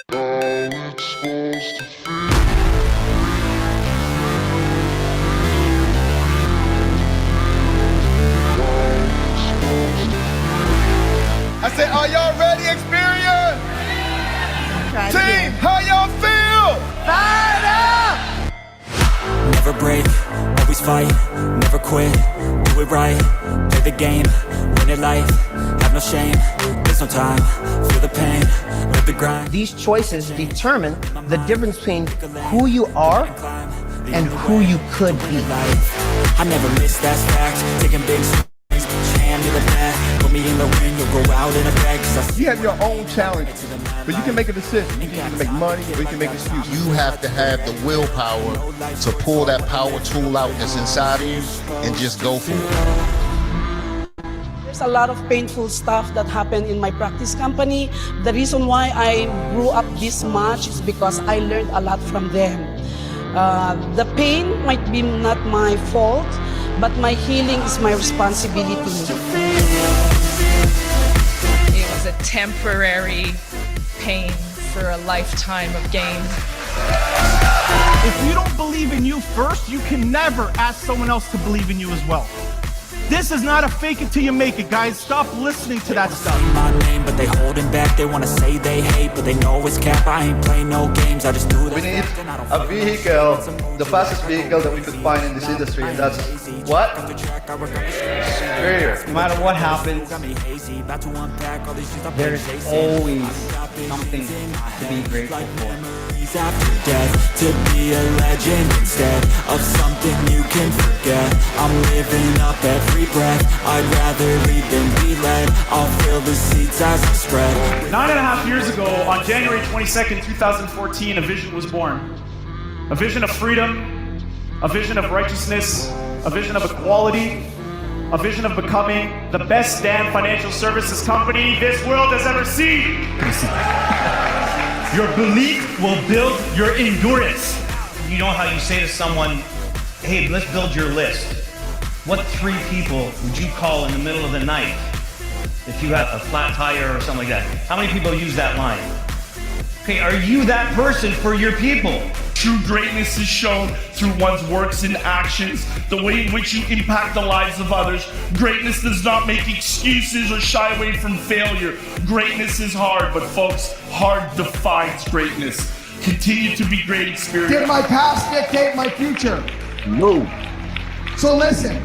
It's supposed to feel. I said, are y'all ready, Xperts? Team, how y'all feel? Fired up! Never break, always fight, never quit, do it right, play the game, win it life, have no shame, there's no time, feel the pain, live the grind. These choices determine the difference between who you are and who you could be. I never miss, that's fact, taking big swings, put your hand to the bat, put me in the ring, you'll go out in a bag. You have your own challenge, but you can make a decision. You can make money or you can make excuses. You have to have the willpower to pull that power tool out that's inside of you and just go for it. There's a lot of painful stuff that happened in my practice company. The reason why I grew up this much is because I learned a lot from them. The pain might be not my fault, but my healing is my responsibility. It was a temporary pain for a lifetime of gain. If you don't believe in you first, you can never ask someone else to believe in you as well. This is not a fake it till you make it, guys. Stop listening to that stuff. My name, but they holding back. They wanna say they hate, but they know it's cap. I ain't playing no games. I just do it. We need a vehicle, the fastest vehicle that we could find in this industry, and that's what? Superior. No matter what happens, there's always something to be grateful for. After death, to be a legend instead of something you can forget. I'm living up every breath. I'd rather lead than be led. I'll fill the seats as I spread. 9.5 years ago, on January 22nd, 2014, a vision was born. A vision of freedom, a vision of righteousness, a vision of equality, a vision of becoming the best damn financial services company this world has ever seen. Your belief will build your endurance. You know how you say to someone, hey, let's build your list. What 3 people would you call in the middle of the night if you had a flat tire or something like that? How many people use that line? Okay, are you that person for your people? True greatness is shown through one's works and actions, the way in which you impact the lives of others. Greatness does not make excuses or shy away from failure. Greatness is hard, but folks, hard defines greatness. Continue to be great, Xperts. Did my past dictate my future? No. So listen,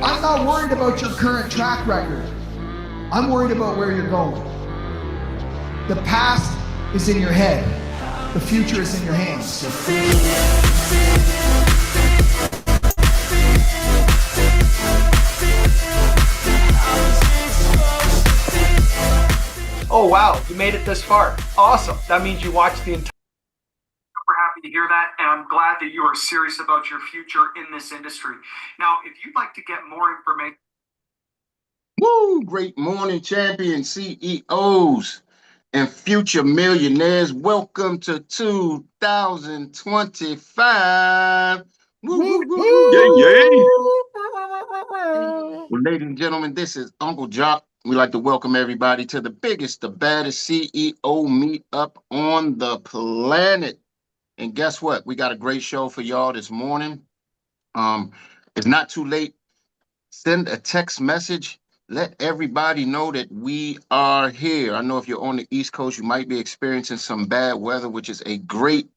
I'm not worried about your current track record. I'm worried about where you're going. The past is in your head. The future is in your hands. Oh wow, you made it this far. Awesome. That means you watched the entire. Super happy to hear that, and I'm glad that you are serious about your future in this industry. Now, if you'd like to get more information. Woo! Great morning, champion CEOs and future millionaires. Welcome to 2025. Woo, woo, woo. Yeah, yeah. Well, ladies and gentlemen, this is Uncle Jock. We'd like to welcome everybody to the biggest, the baddest CEO meetup on the planet. And guess what? We got a great show for y'all this morning. It's not too late. Send a text message. Let everybody know that we are here. I know if you're on the East Coast, you might be experiencing some bad weather, which is a great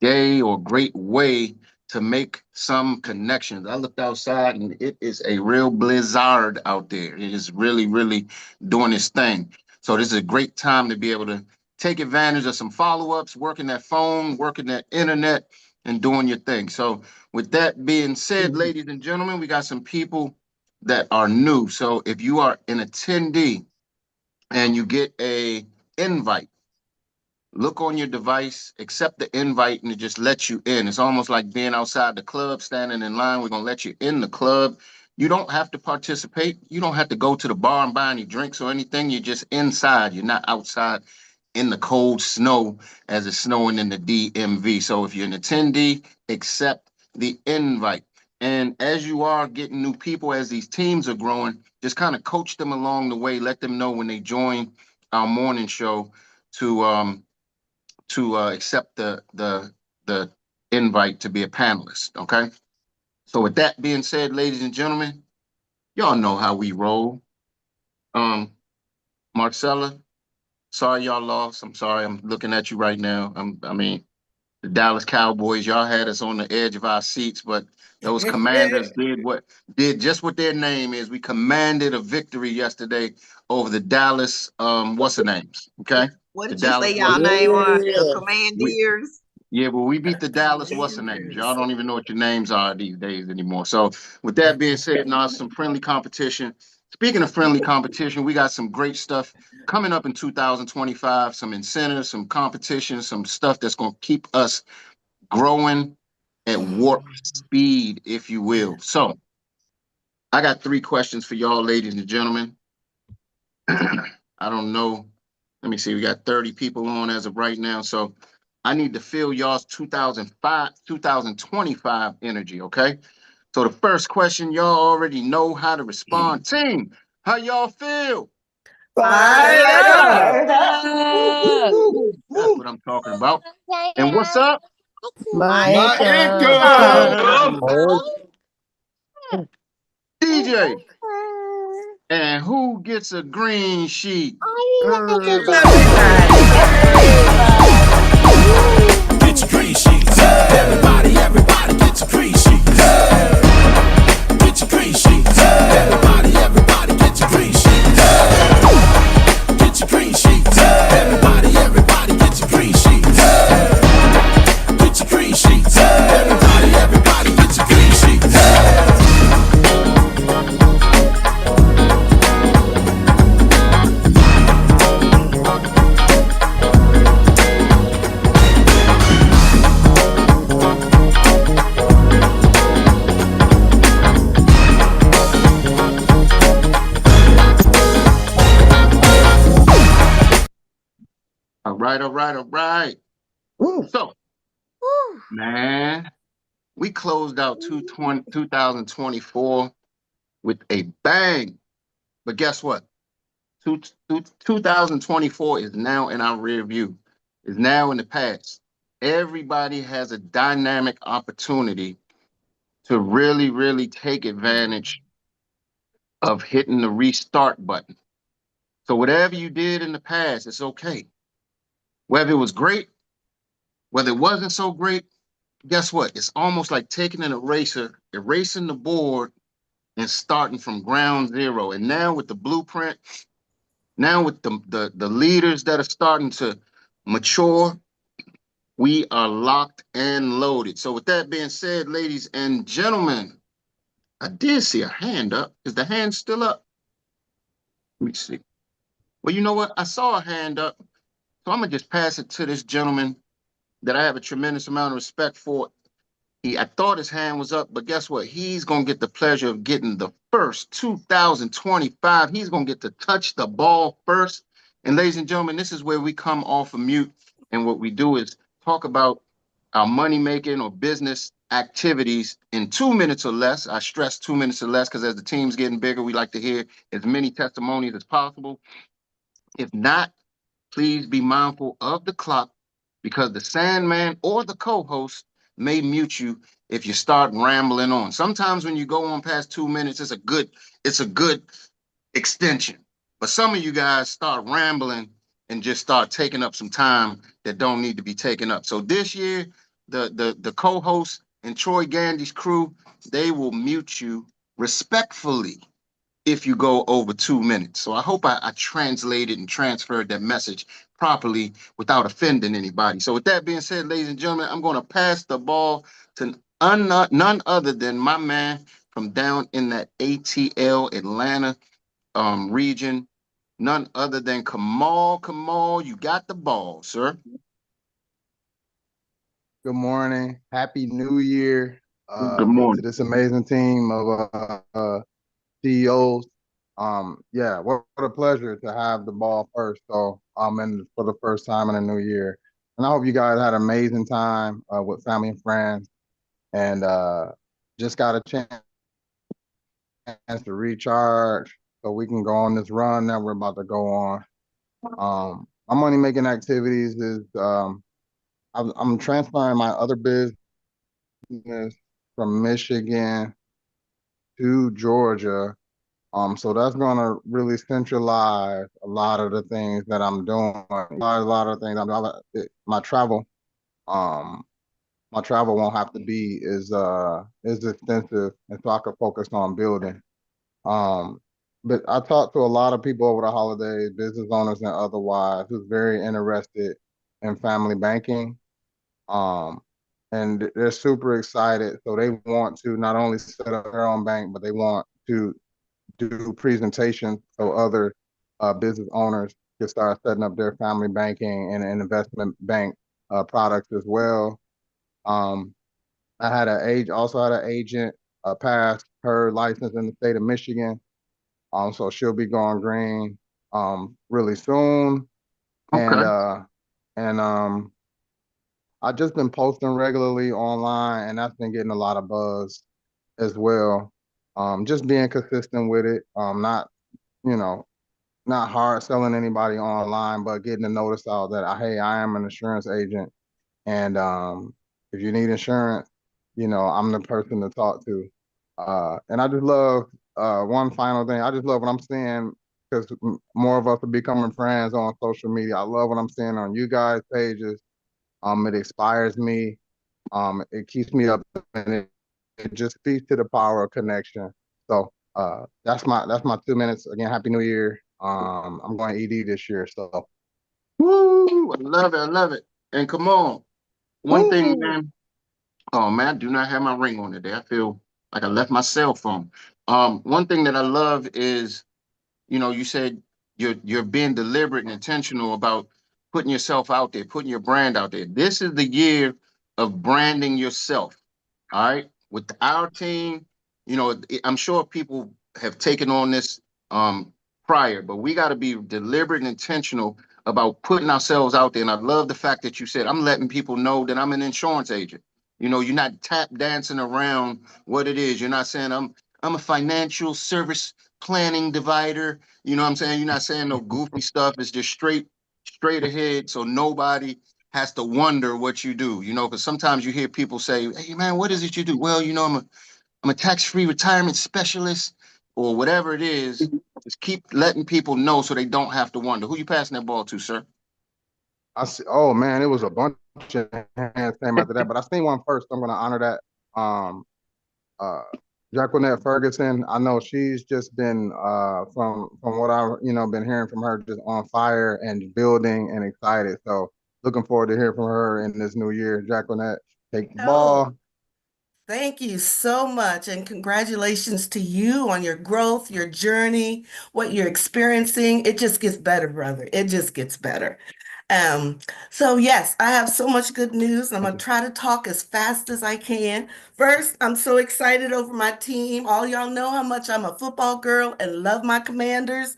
day or great way to make some connections. I looked outside and it is a real blizzard out there. It is really, really doing its thing. So this is a great time to be able to take advantage of some follow-ups, working that phone, working that internet, and doing your thing. So with that being said, ladies and gentlemen, we got some people that are new. So if you are an attendee and you get a invite, look on your device, accept the invite, and it just lets you in. It's almost like being outside the club, standing in line. We're going to let you in the club. You don't have to participate. You don't have to go to the bar and buy any drinks or anything. You're just inside. You're not outside in the cold snow as it's snowing in the DMV. So if you're an attendee, accept the invite. And as you are getting new people, as these teams are growing, just kind of coach them along the way. Let them know when they join our morning show to to accept the invite to be a panelist. Okay. So with that being said, ladies and gentlemen, y'all know how we roll. Marcella, sorry y'all lost. I'm sorry. I'm looking at you right now. I mean, the Dallas Cowboys, y'all had us on the edge of our seats, but those Commanders did just what their name is. We commanded a victory yesterday over the Dallas what's the names? Okay. What The did you say Dallas y'all what's name was? The we, Commandeers? yeah, but we beat the Dallas what's the names. Y'all don't even know what your names are these days anymore. So with that being said, now some friendly competition. Speaking of friendly competition, we got some great stuff coming up in 2025, some incentives, some competition, some stuff that's going to keep us growing at warp speed, if you will. So I got 3 questions for y'all, ladies and gentlemen. I don't know. Let me see. We got 30 people on as of right now. So I need to feel y'all's 2025 energy, okay? So the first question, y'all already know how to respond. Team, how y'all feel? Fired up. That's what I'm talking about. And what's up? My income. DJ. And who gets a green sheet? Get your green sheets. Everybody gets a green sheet. Get your green sheets. Everybody gets a green sheet. Get your green sheets. Everybody gets a green sheet. Get your green sheets. Everybody gets a green sheet. All right. So, man, we closed out 2024 with a bang. But guess what? 2024 is now in our rear view, is now in the past. Everybody has a dynamic opportunity to really, really take advantage of hitting the restart button. So whatever you did in the past, it's okay. Whether it was great, whether it wasn't so great, guess what? It's almost like taking an eraser, erasing the board, and starting from ground zero. And now with the blueprint, now with the leaders that are starting to mature, we are locked and loaded. So with that being said, ladies and gentlemen, I did see a hand up. Is the hand still up? Let me see. Well, you know what? I saw a hand up. So I'm gonna just pass it to this gentleman that I have a tremendous amount of respect for. I thought his hand was up, but guess what? He's gonna get the pleasure of getting the first 2025. He's gonna get to touch the ball first. And ladies and gentlemen, this is where we come off of mute, and what we do is talk about our money making or business activities in 2 minutes or less. I stress 2 minutes or less because as the team's getting bigger, we like to hear as many testimonies as possible. If not, please be mindful of the clock because the Sandman or the co-host may mute you if you start rambling on. Sometimes when you go on past 2 minutes, it's a good extension. But some of you guys start rambling and just start taking up some time that don't need to be taken up. So this year, the co-host and Troy Gandy's crew, they will mute you respectfully if you go over 2 minutes. So I hope I translated and transferred that message properly without offending anybody. So with that being said, ladies and gentlemen, I'm going to pass the ball to none other than my man from down in that ATL Atlanta region, none other than Kamal. Kamal, you got the ball, sir. Good morning. Happy New Year Good morning to this amazing team of CEOs. Yeah, what a pleasure to have the ball first. So, and for the first time in a new year. And I hope you guys had an amazing time with family and friends, and just got a chance to recharge so we can go on this run that we're about to go on. My money making activities is I'm transferring my other business from Michigan to Georgia. So that's gonna really centralize a lot of the things that I'm doing. A lot of things I'm doing. Um, my travel won't have to be as extensive, and so I can focus on building. Um, but I talked to a lot of people over the holidays, business owners and otherwise, who's very interested in family banking. Um, and they're super excited. So they want to not only set up their own bank, but they want to do presentations so other business owners can start setting up their family banking and investment bank products as well. Um, I had also had an agent pass her license in the state of Michigan. So she'll be going green really soon. And Okay. and I've just been posting regularly online, and that's been getting a lot of buzz as well. Just being consistent with it. Not you know not hard selling anybody online, but getting the notice out that hey, I am an insurance agent, and if you need insurance, I'm the person to talk to. And I just love one final thing. I just love what I'm seeing because more of us are becoming friends on social media. I love what I'm seeing on you guys' pages. It inspires me. It keeps me up, and it just speaks to the power of connection. So that's my 2 minutes. Again, Happy New Year. I'm going ED this year, so Woo! I love it. I love it. And come on. One thing, woo! man. Oh man, I do not have my ring on today. I feel like I left my cell phone. One thing that I love is, you said you're being deliberate and intentional about putting yourself out there, putting your brand out there. This is the year of branding yourself. All right. With our team, I'm sure people have taken on this um prior, but we got to be deliberate and intentional about putting ourselves out there. And I love the fact that you said I'm letting people know that I'm an insurance agent. You're not tap dancing around what it is. You're not saying I'm a financial service planning divider. You know what I'm saying? You're not saying no goofy stuff. It's just straight ahead. So nobody has to wonder what you do, because sometimes you hear people say, "Hey man, what is it you do?" Well, I'm a tax-free retirement specialist or whatever it is. Just keep letting people know so they don't have to wonder. Who you passing that ball to, sir? I see. Oh man, it was a bunch of hands came after that, but I seen one first. I'm gonna honor that. Uh, Jacqueline Ferguson. I know she's just been from what I've been hearing from her, just on fire and building and excited. So looking forward to hearing from her in this new year. Jacqueline, take the Oh, ball. thank you so much. And congratulations to you on your growth, your journey, what you're experiencing. It just gets better, brother. It just gets better. Um, so yes, I have so much good news. I'm gonna try to talk as fast as I can. First, I'm so excited over my team. All y'all know how much I'm a football girl and love my Commanders.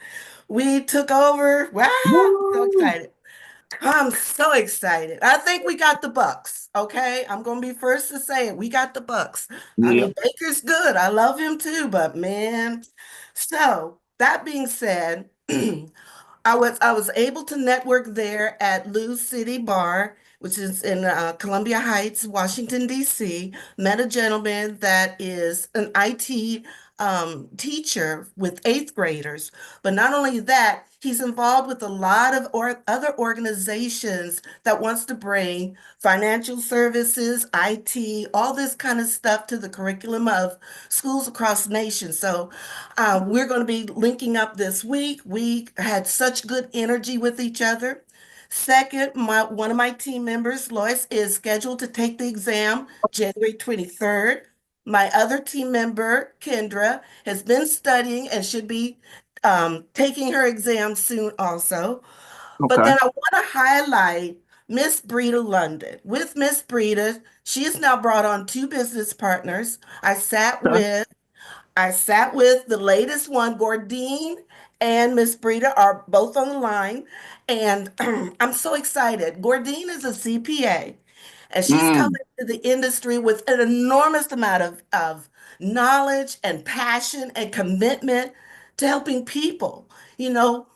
We took over. Wow, so Woo! excited. I'm so excited. I think we got the Bucks. Okay. I'm gonna be first to say it. We got the Bucks. I Yeah. mean, Baker's good. I love him too, but man. So that being said, I was able to network there at Lou's City Bar, which is in Columbia Heights, Washington, D.C. Met a gentleman that is an IT teacher with eighth graders. But not only that, he's involved with a lot of other organizations that wants to bring financial services, IT, all this kind of stuff to the curriculum of schools across the nation. So we're going to be linking up this week. We had such good energy with each other. Second, one of my team members, Lois, is scheduled to take the exam January 23rd. My other team member, Kendra, has been studying and should be taking her exam soon also. But Okay. then I want to highlight Miss Breda London. With Miss Breda, she has now brought on two business partners. I sat with the latest one, Gordine and Miss Brita are both on the line, and I'm so excited. Gordine is a CPA, and she's come Mm. into the industry with an enormous amount of knowledge and passion and commitment to helping people.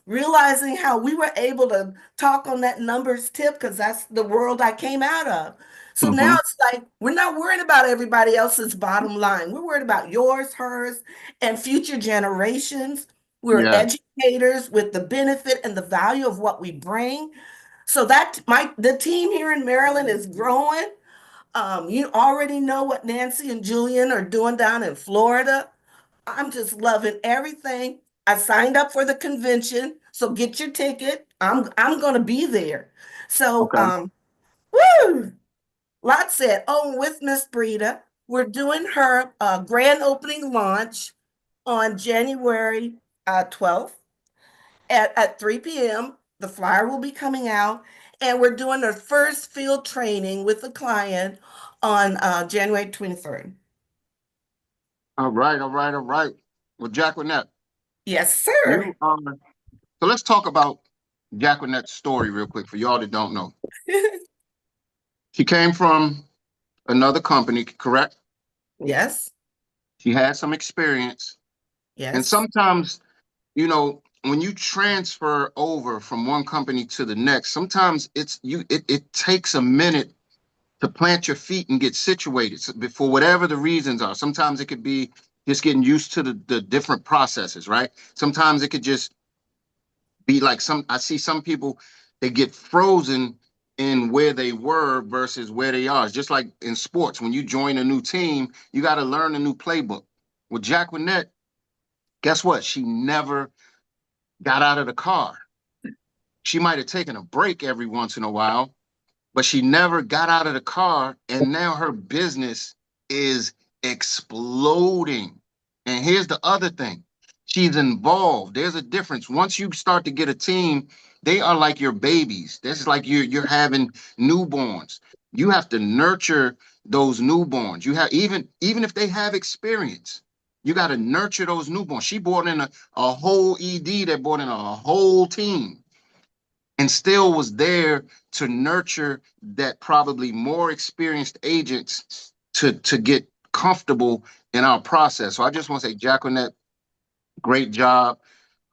realizing how we were able to talk on that numbers tip because that's the world I came out of. So now it's like we're not worried about everybody else's bottom line. We're worried about yours, hers, and future generations. We're educators with the benefit and the value of what we bring. So the team here in Maryland is growing. You already know what Nancy and Julian are doing down in Florida. I'm just loving everything. I signed up for the convention, so get your ticket. I'm gonna be there. So woo! Lot said, oh, with Miss Brita, we're doing her grand opening launch on January 12th at 3 p.m. The flyer will be coming out, and we're doing our first field training with the client on January 23rd. All right, all right, all right. Well, Jacqueline, yes, sir. So let's talk about Jacqueline's story real quick for y'all that don't know. She came from another company, correct? Yes. She had some experience. Yes. And sometimes, when you transfer over from one company to the next, sometimes it takes a minute to plant your feet and get situated for whatever the reasons are. Sometimes it could be just getting used to the different processes, right? Sometimes it could just be like I see some people, they get frozen in where they were versus where they are. It's just like in sports, when you join a new team, you got to learn a new playbook. With Jacqueline, guess what? She never got out of the car. She might have taken a break every once in a while, but she never got out of the car, and now her business is exploding. And here's the other thing. She's involved. There's a difference. Once you start to get a team, they are like your babies. This is like you're having newborns. You have to nurture those newborns. You have even if they have experience, you got to nurture those newborns. She brought in a whole ED that brought in a whole team and still was there to nurture that probably more experienced agents to get comfortable in our process. So I just want to say, Jacqueline, great job.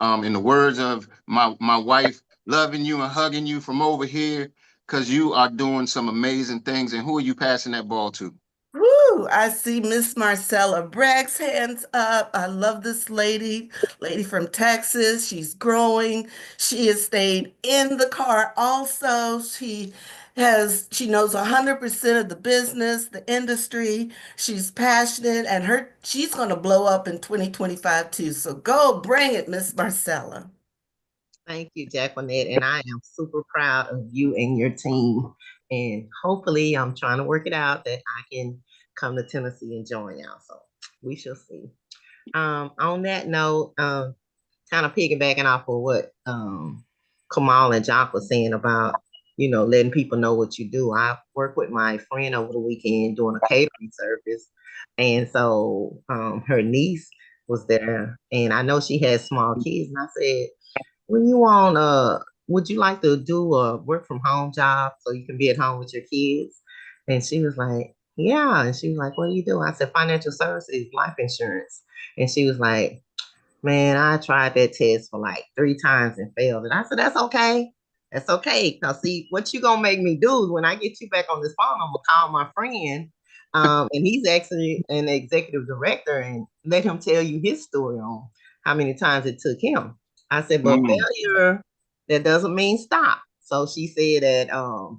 In the words of my wife, loving you and hugging you from over here, because you are doing some amazing things. And who are you passing that ball to? Woo! I see Miss Marcella Bragg's hands up. I love this lady from Texas. She's growing. She has stayed in the car also. She knows 100% of the business, the industry. She's passionate, and she's going to blow up in 2025 too. So go bring it, Miss Marcella. Thank you, Jacqueline, and I am super proud of you and your team. And hopefully, I'm trying to work it out that I can come to Tennessee and join y'all. So we shall see. On that note, kind of piggybacking off of what Kamal and Jock was saying about, letting people know what you do. I worked with my friend over the weekend doing a catering service. And so her niece was there, and I know she had small kids. And I said, when you on would you like to do a work from home job so you can be at home with your kids? And she was like, yeah. And she was like, what do you do? I said, financial services, life insurance. And she was like, man, I tried that test for like 3 times and failed. And I said, that's okay. That's okay. Now see, what you gonna make me do is when I get you back on this phone, I'm gonna call my friend. And he's actually an executive director, and let him tell you his story on how many times it took him. I said, but failure, that doesn't mean stop. So she said that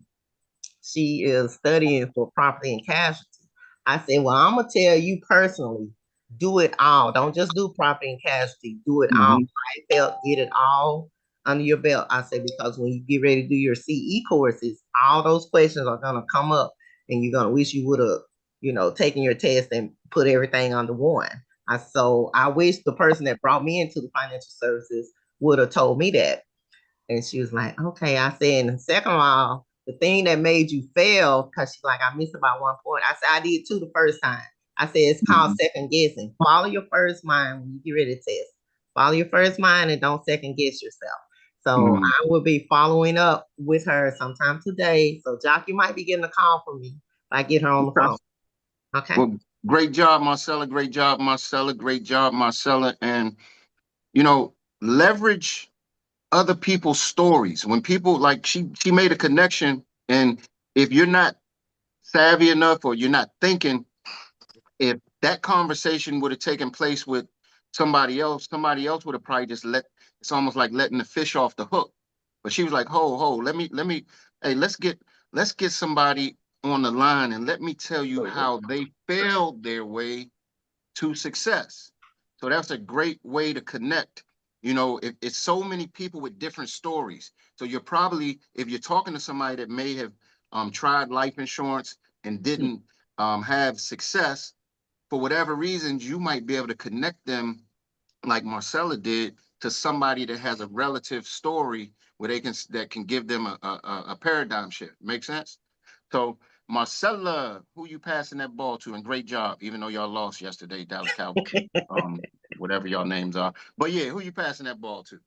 she is studying for property and casualty. I said, well, I'm gonna tell you personally, do it all. Don't just do property and casualty. Do it all. I felt get it all under your belt. I said, because when you get ready to do your CE courses, all those questions are gonna come up, and you're gonna wish you would have, taken your test and put everything under one. So I wish the person that brought me into the financial services would have told me that. And she was like, okay. I said, and second of all, the thing that made you fail, because she's like, I missed about 1 point. I said, I did too the first time. I said, it's called second guessing. Follow your first mind when you get ready to test. Follow your first mind and don't second guess yourself. So I will be following up with her sometime today. So Jock, you might be getting a call from me if I get her on the phone. Okay. Well, great job, Marcella. Great job, Marcella. Great job, Marcella. And, leverage other people's stories. When people like she made a connection, and if you're not savvy enough or you're not thinking, if that conversation would have taken place with somebody else would have probably just it's almost like letting the fish off the hook. But she was like, ho, let me, hey, let's get somebody on the line and let me tell you how they failed their way to success. So that's a great way to connect. You know, it's so many people with different stories. So you're probably, if you're talking to somebody that may have tried life insurance and didn't have success, for whatever reasons, you might be able to connect them like Marcella did to somebody that has a relative story where that can give them a paradigm shift. Make sense? So Marcella, who you passing that ball to? And great job, even though y'all lost yesterday, Dallas Cowboys. Whatever y'all names are. But yeah, who you passing that ball to?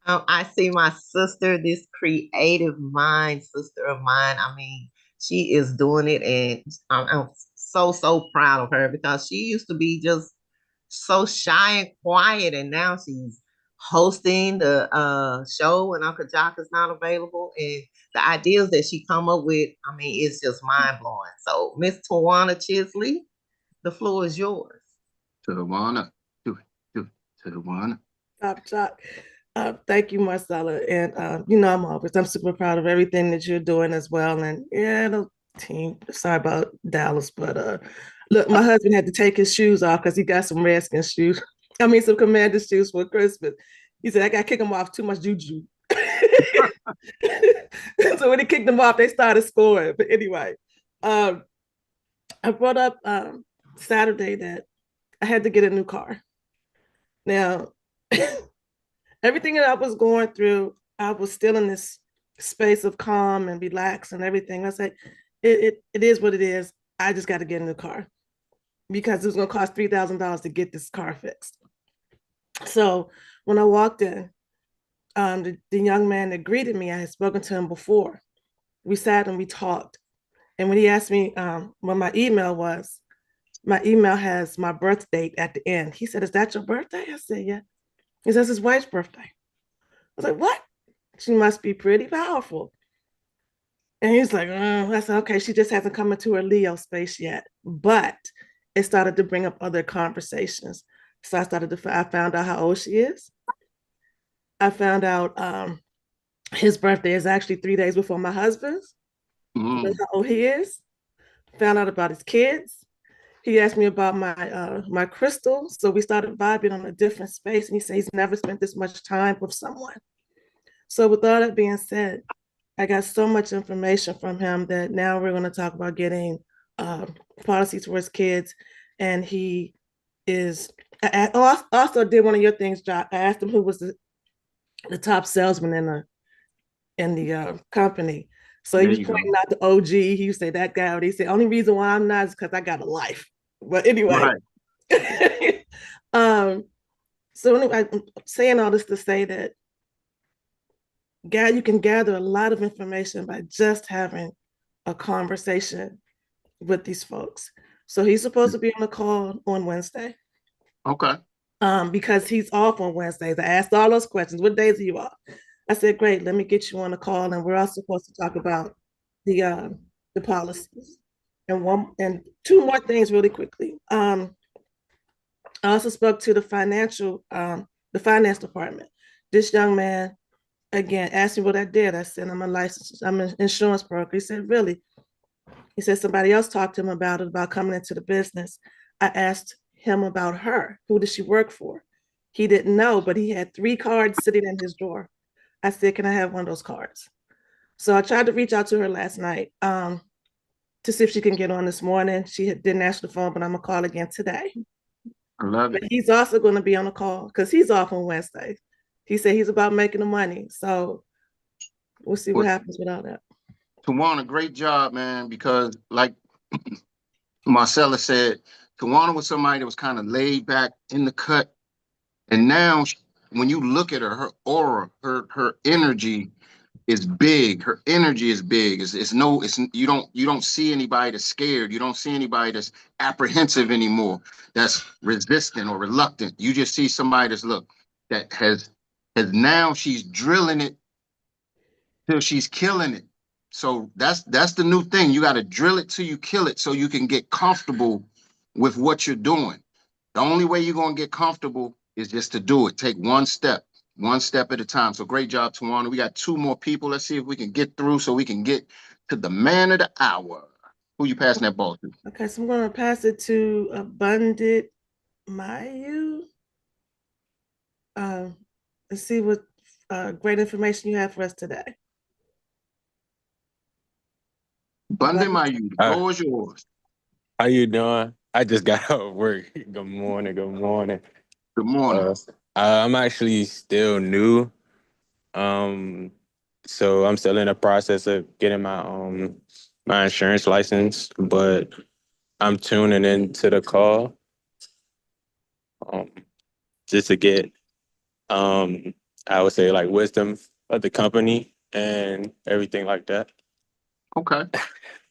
I see my sister, this creative mind sister of mine. I mean, she is doing it, and I'm so proud of her because she used to be just so shy and quiet, and now she's hosting the show when Uncle Jock is not available, and the ideas that she come up with, I mean, it's just mind blowing. So, Miss Tawana Chisley, the floor is yours. Tawana, do it, Tawana. Top Jock. Thank you, Marcella. And I'm super proud of everything that you're doing as well. And yeah, the team. Sorry about Dallas, but look, my husband had to take his shoes off because he got some Redskins shoes. I mean, some Commander shoes for Christmas. He said I got to kick him off, too much juju. So when he kicked them off, they started scoring. But anyway, I brought up Saturday that I had to get a new car. Now, everything that I was going through, I was still in this space of calm and relax and everything. I said, it is what it is. I just got to get in the car because it was going to cost $3,000 to get this car fixed. So when I walked in, the young man that greeted me, I had spoken to him before. We sat and we talked. And when he asked me what my email was, my email has my birth date at the end. He said, "Is that your birthday?" I said, "Yeah." He says, "His wife's birthday." I was like, "What?" She must be pretty powerful. And he's like, I said, "Okay, she just hasn't come into her Leo space yet." But it started to bring up other conversations. So I found out how old she is. I found out his birthday is actually 3 days before my husband's. How old he is. Found out about his kids. He asked me about my crystal. So we started vibing on a different space. And he said he's never spent this much time with someone. So with all that being said, I got so much information from him that now we're going to talk about getting policies for his kids. And he is, I also did one of your things, Jock. I asked him who was the top salesman in the company. So he was pointing out the OG. He would say that guy, but he said, only reason why I'm not is because I got a life. But anyway, so anyway, I'm saying all this to say that you can gather a lot of information by just having a conversation with these folks. So he's supposed to be on the call on Wednesday. Okay. Because he's off on Wednesdays. I asked all those questions. What days are you off? I said, great, let me get you on the call. And we're also supposed to talk about the policies. And two more things really quickly. I also spoke to the finance department. This young man, again, asked me what I did. I said, I'm an insurance broker. He said, really? He said, somebody else talked to him about coming into the business. I asked him about her. Who does she work for? He didn't know, but he had 3 cards sitting in his drawer. I said, can I have one of those cards? So I tried to reach out to her last night to see if she can get on this morning. She didn't answer the phone, but I'm going to call again today. I love it. But he's also going to be on the call because he's off on Wednesday. He said he's about making the money. So we'll see what happens with all that. Tawana, great job, man, because like Marcella said, Tawana was somebody that was kind of laid back in the cut. And now when you look at her aura, her energy is big. Her energy is big. You don't see anybody that's scared. You don't see anybody that's apprehensive anymore, that's resistant or reluctant. You just see somebody that's, look, that has now she's drilling it till she's killing it. So that's the new thing. You got to drill it till you kill it so you can get comfortable with what you're doing. The only way you're going to get comfortable is just to do it. Take one step at a time. So great job, Tawana. We got 2 more people. Let's see if we can get through so we can get to the man of the hour. Who you passing that ball to? Okay, so I'm going to pass it to Abundant Mayu. Let's see what great information you have for us today. Abundant Mayu, the floor is yours. How you doing? I just got out of work. Good morning. Good morning. Good morning. I'm actually still new. So I'm still in the process of getting my insurance license, but I'm tuning into the call just to get I would say like wisdom of the company and everything like that. Okay.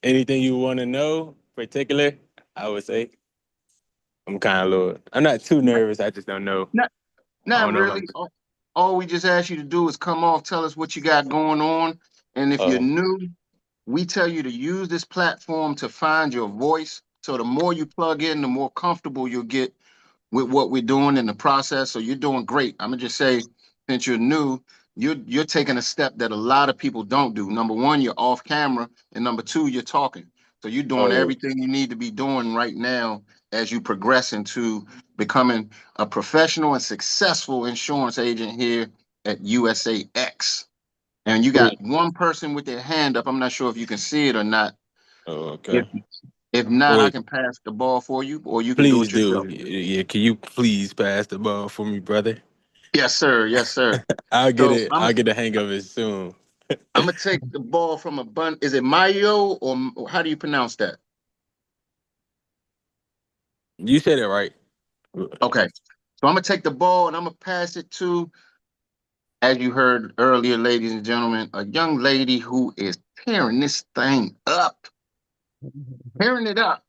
Anything you want to know particular, I would say. I'm not too nervous. I just don't know. Not really. All we just ask you to do is come off, tell us what you got going on. And if you're new, we tell you to use this platform to find your voice. So the more you plug in, the more comfortable you'll get with what we're doing in the process. So you're doing great. I'm gonna just say, since you're new, you're taking a step that a lot of people don't do. Number one, you're off camera, and number 2, you're talking. So you're doing everything you need to be doing right now as you progress into becoming a professional and successful insurance agent here at USAX. And you got one person with their hand up. I'm not sure if you can see it or not. Oh, okay. If not, I can pass the ball for you, or you can do it Please yourself. do. Yeah, can you please pass the ball for me, brother? Yes, sir. Yes, sir. I'll get So it. I'll get the hang of it soon. I'm gonna take the ball from a bun. Is it Mayo or how do you pronounce that? You said it right. Okay. So I'm gonna take the ball and I'm gonna pass it to, as you heard earlier, ladies and gentlemen, a young lady who is tearing this thing up, tearing it up.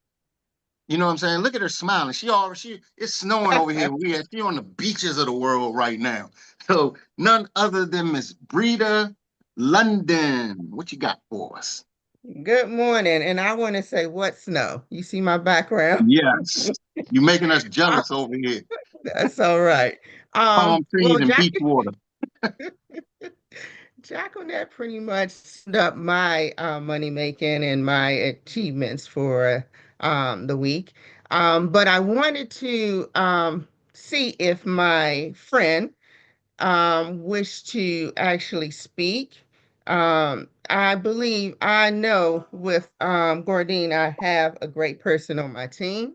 You know what I'm saying? Look at her smiling. It's snowing over here. She's on the beaches of the world right now. So none other than Miss Brita London. What you got for us? Good morning, and I want to say what snow. You see my background? Yes. You're making us jealous over here. That's all right. Palm trees and beach water. Jacqueline pretty much summed up my money making and my achievements for the week. But I wanted to see if my friend wished to actually speak. I believe I know with Gordine, I have a great person on my team,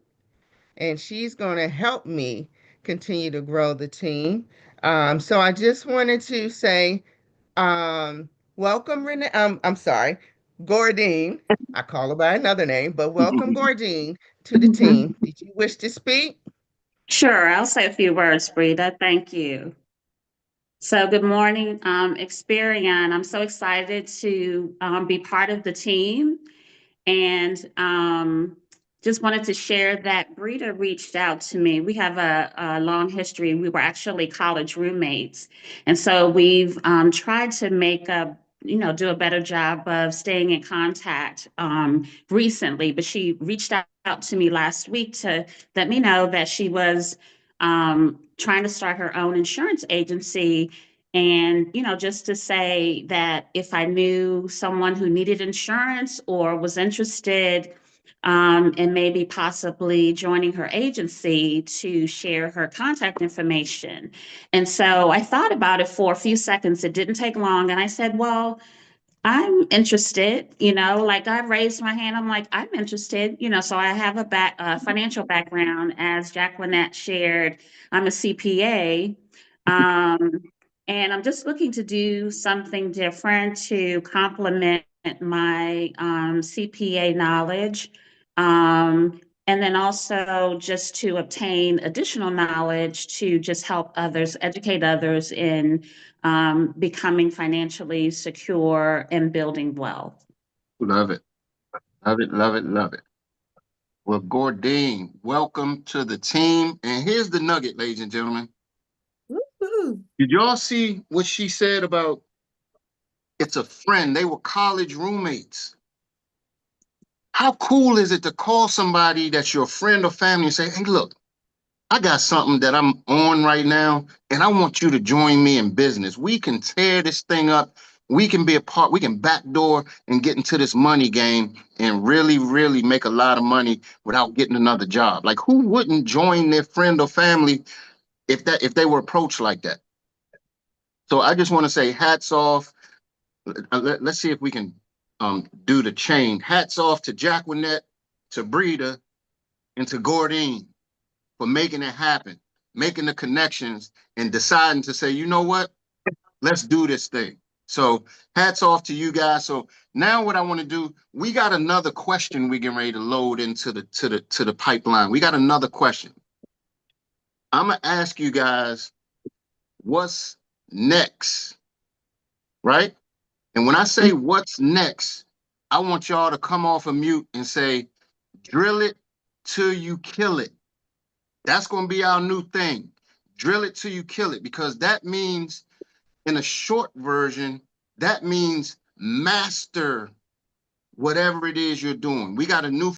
and she's going to help me continue to grow the team. So I just wanted to say, welcome, Renee. I'm sorry, Gordine. I call her by another name, but welcome, Gordine, to the team. Did you wish to speak? Sure, I'll say a few words, Brita. Thank you. So good morning, Experian. I'm so excited to be part of the team, and just wanted to share that Brita reached out to me. We have a long history. We were actually college roommates, and so we've tried to make do a better job of staying in contact recently. But she reached out to me last week to let me know that she was trying to start her own insurance agency. And, just to say that if I knew someone who needed insurance or was interested in maybe possibly joining her agency, to share her contact information. And so I thought about it for a few seconds. It didn't take long. And I said, well, I'm interested, like I raised my hand. I'm like, I'm interested, so I have a financial background. As Jacqueline shared, I'm a CPA. And I'm just looking to do something different to complement my CPA knowledge. And then also just to obtain additional knowledge to just help others, educate others in becoming financially secure and building wealth. Love it. Love it, love it, love it. Well, Gordine, welcome to the team. And here's the nugget, ladies and gentlemen. Did y'all see what she said about it's a friend? They were college roommates. How cool is it to call somebody that's your friend or family and say, hey, look, I got something that I'm on right now, and I want you to join me in business. We can tear this thing up. We can be a part. We can backdoor and get into this money game and really, really make a lot of money without getting another job. Like, who wouldn't join their friend or family if they were approached like that? So I just want to say hats off. Let's see if we can do the chain. Hats off to Jacqueline, to Breda, and to Gordine for making it happen, making the connections, and deciding to say, you know what, let's do this thing. So hats off to you guys. So now what I want to do, we got another question we getting ready to load into the pipeline. We got another question. I'm gonna ask you guys, what's next, right? And when I say what's next, I want y'all to come off of mute and say, drill it till you kill it. That's going to be our new thing. Drill it till you kill it, because that means, in a short version, that means master whatever it is you're doing. We got a new